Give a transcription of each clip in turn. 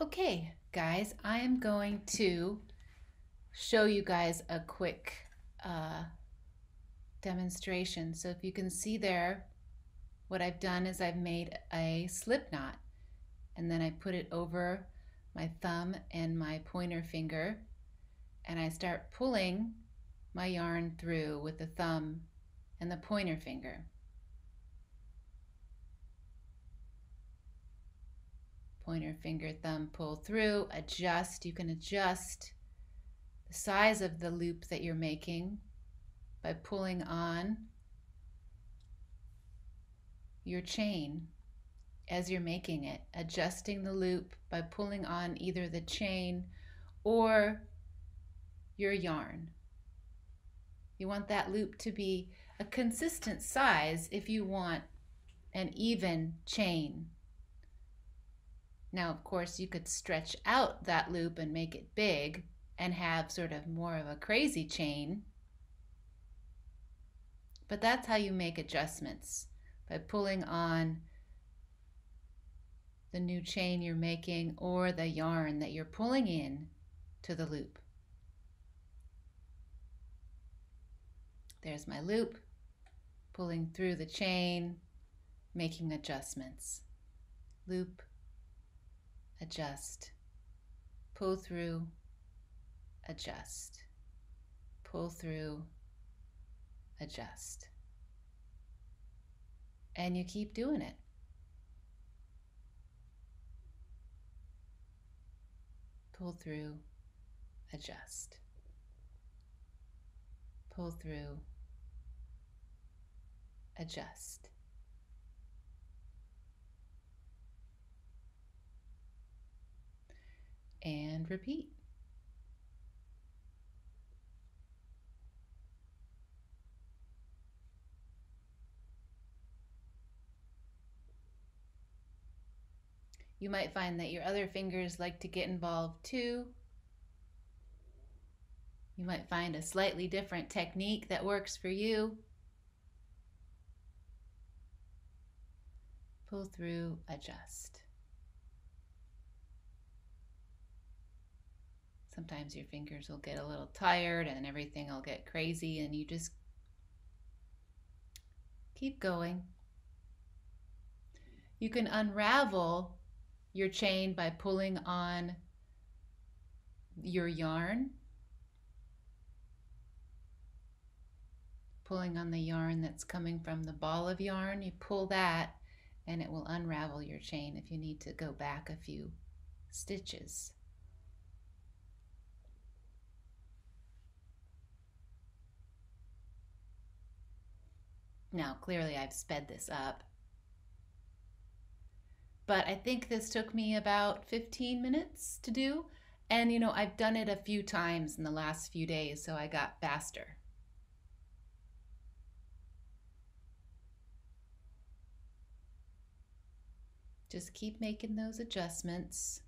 Okay, guys, I am going to show you guys a quick demonstration. So if you can see there, what I've done is I've made a slip knot and then I put it over my thumb and my pointer finger and I start pulling my yarn through with the thumb and the pointer finger. Pointer finger, thumb, pull through, adjust. You can adjust the size of the loop that you're making by pulling on your chain as you're making it, adjusting the loop by pulling on either the chain or your yarn. You want that loop to be a consistent size if you want an even chain. Now, of course, you could stretch out that loop and make it big and have sort of more of a crazy chain. But that's how you make adjustments, by pulling on the new chain you're making or the yarn that you're pulling in to the loop. There's my loop, pulling through the chain, making adjustments. Loop, adjust, pull through, adjust, pull through, adjust. And you keep doing it. Pull through, adjust. Pull through, adjust. And repeat. You might find that your other fingers like to get involved too. You might find a slightly different technique that works for you. Pull through, adjust. Sometimes your fingers will get a little tired and everything will get crazy and you just keep going. You can unravel your chain by pulling on your yarn. Pulling on the yarn that's coming from the ball of yarn, you pull that and it will unravel your chain if you need to go back a few stitches. Now, clearly I've sped this up, but I think this took me about 15 minutes to do. And I've done it a few times in the last few days, so I got faster. Just keep making those adjustments.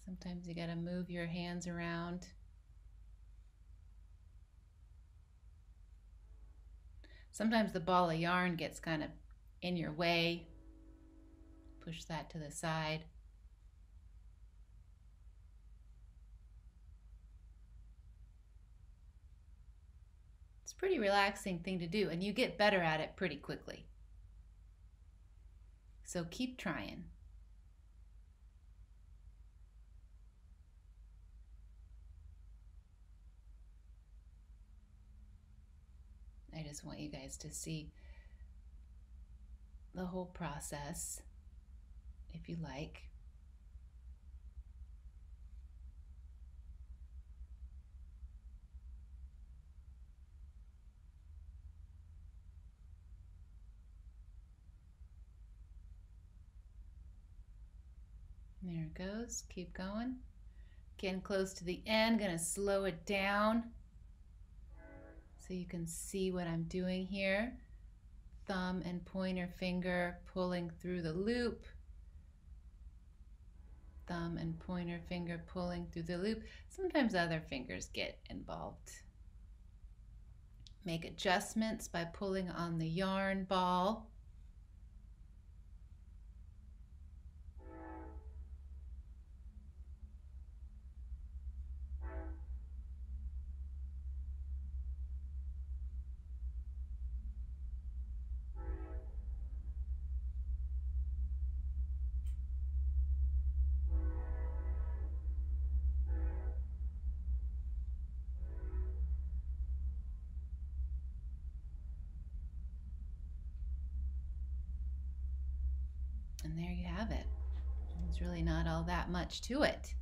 Sometimes you gotta move your hands around. Sometimes the ball of yarn gets kind of in your way. Push that to the side. It's a pretty relaxing thing to do, and you get better at it pretty quickly. So keep trying. I just want you guys to see the whole process, if you like. There it goes. Keep going. Getting close to the end. Gonna slow it down so you can see what I'm doing here. Thumb and pointer finger pulling through the loop. Thumb and pointer finger pulling through the loop. Sometimes other fingers get involved. Make adjustments by pulling on the yarn ball. And there you have it. There's really not all that much to it.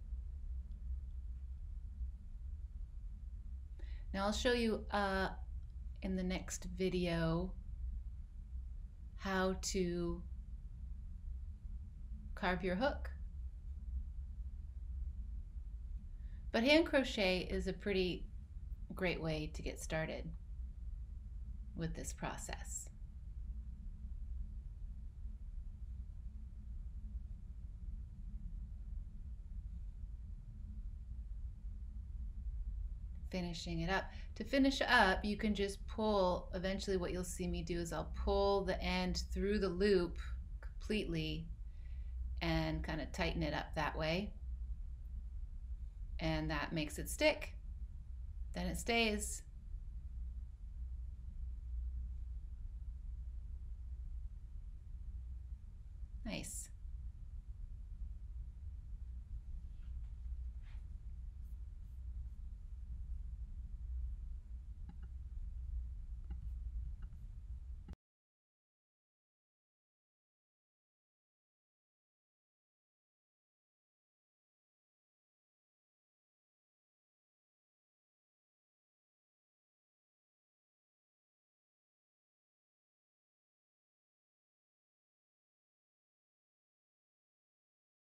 Now I'll show you in the next video how to carve your hook. But hand crochet is a pretty great way to get started with this process. Finishing it up. To finish up, you can just pull, eventually what you'll see me do is I'll pull the end through the loop completely and kind of tighten it up that way. And that makes it stick. Then it stays. Nice.